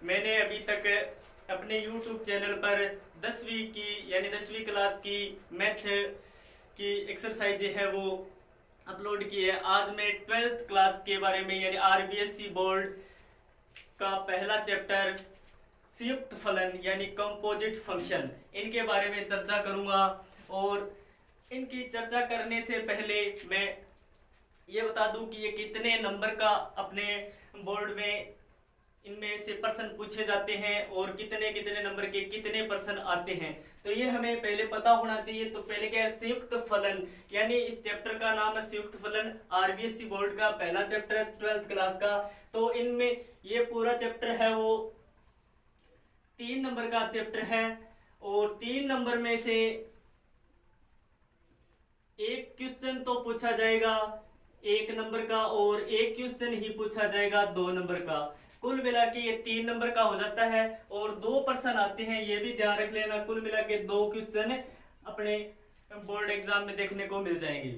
मैंने अभी तक अपने YouTube चैनल पर 10वीं की यानी 10वीं क्लास की मैथ की एक्सरसाइज है वो अपलोड की है। आज मैं 12th क्लास के बारे में यानी RBSC बोर्ड का पहला चैप्टर संयुक्त फलन यानी कंपोजिट फंक्शन इनके बारे में चर्चा करूंगा। और इनकी चर्चा करने से पहले मैं ये बता दूं कि ये कितने नंबर का अपने बोर्ड में इनमें से प्रश्न पूछे जाते हैं और कितने कितने नंबर के कितने प्रश्न आते हैं, तो ये हमें पहले पता होना चाहिए। तो पहले क्या है, संयुक्त फलन, यानी इस चैप्टर का नाम है संयुक्त फलन। RBSC बोर्ड का पहला चैप्टर है 12th क्लास का। तो इनमें ये पूरा चैप्टर है वो 3 नंबर का चैप्टर है और 3 नंबर में से एक क्वेश्चन तो पूछा जाएगा 1 नंबर का और एक क्वेश्चन ही पूछा जाएगा 2 नंबर का। कुल मिला के ये 3 नंबर का हो जाता है और 2 प्रश्न आते हैं, ये भी ध्यान रख लेना। कुल मिला के 2 क्वेश्चन अपने बोर्ड एग्जाम में देखने को मिल जाएंगे।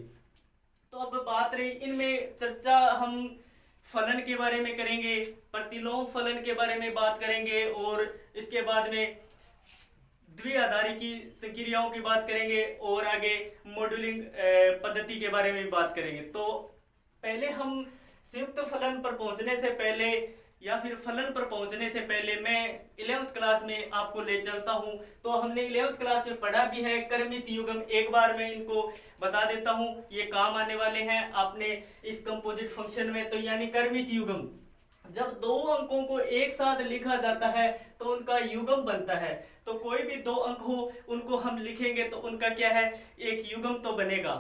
तो अब बात रही इनमें चर्चा, हम फलन के बारे में करेंगे, प्रतिलोम फलन के बारे में बात करेंगे और इसके बाद में द्विआधारी की संक्रियाओं की बात करेंगे और आगे मॉड्यूलिंग पद्धति के बारे में भी बात करेंगे। तो पहले हम संयुक्त फलन पर पहुंचने से पहले या फिर फलन पर पहुंचने से पहले मैं 11th क्लास में आपको ले चलता हूं। तो हमने 11th क्लास में पढ़ा भी है क्रमित युग्म। एक बार मैं इनको बता देता हूं, ये काम आने वाले हैं आपने इस कंपोजिट फंक्शन में। तो यानी क्रमित युग्म, जब 2 अंकों को एक साथ लिखा जाता है तो उनका युग्म बनता है। तो कोई भी 2 अंक हो उनको हम लिखेंगे तो उनका क्या है, एक युग्म तो बनेगा।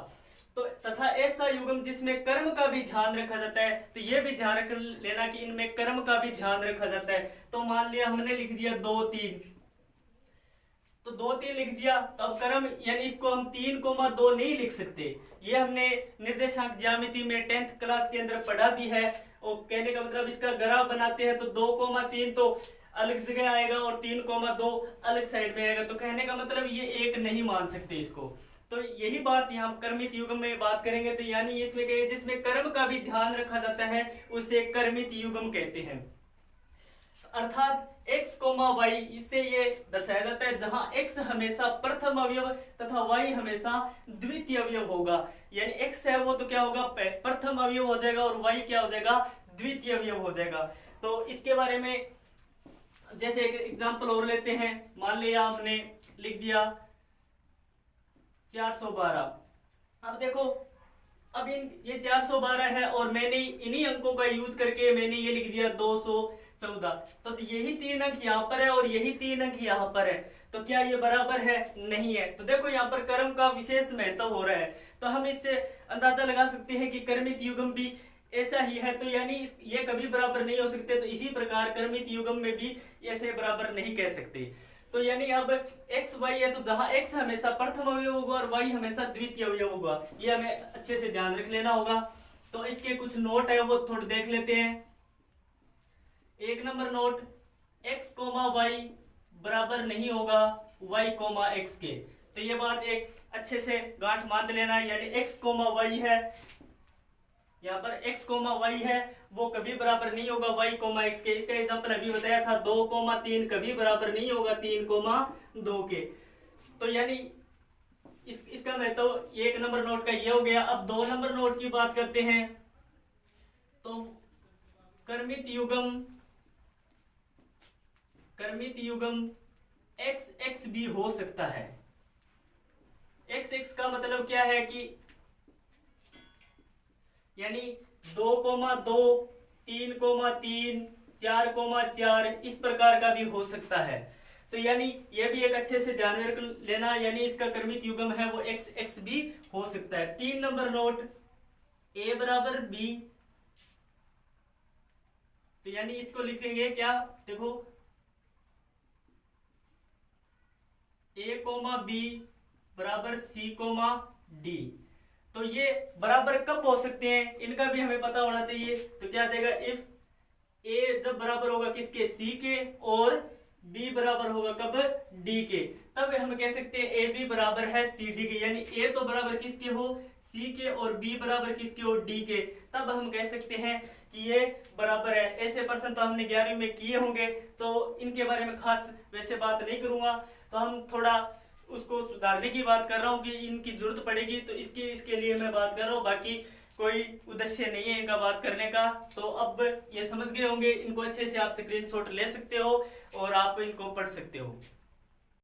तो तथा ऐसा युग्म जिसमें कर्म का भी ध्यान रखा जाता है, तो ये भी ध्यान रख लेना कि इनमें कर्म का भी ध्यान रखा जाता है। तो मान लिया हमने लिख दिया 2 3, तो 2 3 लिख दिया, तो अब कर्म यानी इसको हम 3,2 नहीं लिख सकते। ये हमने निर्देशांक ज्यामिति में 10th क्लास के अंदर पढ़ा भी है। और कहने का मतलब इसका ग्राफ बनाते हैं तो 2,3 तो अलग जगह आएगा और 3,2 अलग साइड में आएगा। तो कहने का मतलब ये एक नहीं मान सकते इसको। तो यही बात यहाँ कर्मित युग्म में बात करेंगे। तो यानी इसमें कहे जिसमें कर्म का भी ध्यान रखा जाता है उसे कर्मित युग्म कहते हैं। अर्थात x, y, इससे ये दर्शाया जाता है जहां x हमेशा प्रथम अवयव तथा y हमेशा द्वितीय अवयव होगा। यानी x है वो तो क्या होगा, प्रथम अवयव हो जाएगा और y क्या हो जाएगा, द्वितीय अवयव हो जाएगा। तो इसके बारे में जैसे एक एग्जांपल और लेते हैं। मान लिया हमने लिख दिया 412। अब देखो, अब ये 412 है और मैंने इन्हीं अंकों का यूज करके मैंने ये लिख दिया 214। तो यही 3 अंक यहाँ पर है और यही 3 अंक यहाँ पर है। तो क्या ये बराबर है? नहीं है। तो देखो यहाँ पर कर्म का विशेष महत्व हो रहा है। तो हम इससे अंदाजा लगा सकते हैं कि कर्मित युग्म भी ऐसा ही है। तो यानी ये कभी बराबर नहीं हो सकते। तो इसी प्रकार कर्मित युग्म में भी ऐसे बराबर नहीं कह सकते। तो यानी अब x y है तो जहां x हमेशा प्रथम अवयव होगा और y हमेशा द्वितीय अवयव होगा, ये हमें अच्छे से ध्यान रख लेना होगा। तो इसके कुछ नोट है वो थोड़े देख लेते हैं। 1 नंबर नोट, x, y बराबर नहीं होगा y, x के। तो ये बात एक अच्छे से गांठ बांध लेना है। यानी x, y है, यहाँ पर x, y है वो कभी बराबर नहीं होगा y, x के। इसका एग्जांपल अभी बताया था 2, 3 कभी बराबर नहीं होगा 3,2 के। तो यानी इसका महत्व 1 नंबर नोट का ये हो गया। अब 2 नंबर नोट की बात करते हैं। तो कर्मित युग्म x भी हो सकता है। x का मतलब क्या है कि यानी 2,2, 3,3, 4,4 इस प्रकार का भी हो सकता है। तो यानी ये भी एक अच्छे से ध्यान में रख लेना। यानी इसका कर्मित युग्म है वो x भी हो सकता है। 3 नंबर नोट, a बराबर b। तो यानी इसको लिखेंगे क्या, देखो a, b बराबर c, d। तो ये बराबर कब हो सकते हैं इनका भी हमें पता होना चाहिए। तो क्या आ जाएगा, इफ a जब बराबर होगा किसके, c के, और b बराबर होगा कब, d के, तब हम कह सकते हैं a b बराबर है c d के। यानी a तो बराबर किसके हो, सी के और बी बराबर किसके और डी के, तब हम कह सकते हैं कि ये बराबर है। ऐसे प्रश्न तो हमने 11वीं में किए होंगे, तो इनके बारे में खास वैसे बात नहीं करूंगा। तो हम थोड़ा उसको सुधारने की बात कर रहा हूँ कि इनकी जरूरत पड़ेगी, तो इसके लिए मैं बात कर रहा हूँ, बाकी कोई उद्देश्य नहीं है इनका बात करने का। तो अब ये समझ गए होंगे, इनको अच्छे से आप स्क्रीनशॉट ले सकते हो और आप इनको पढ़ सकते हो।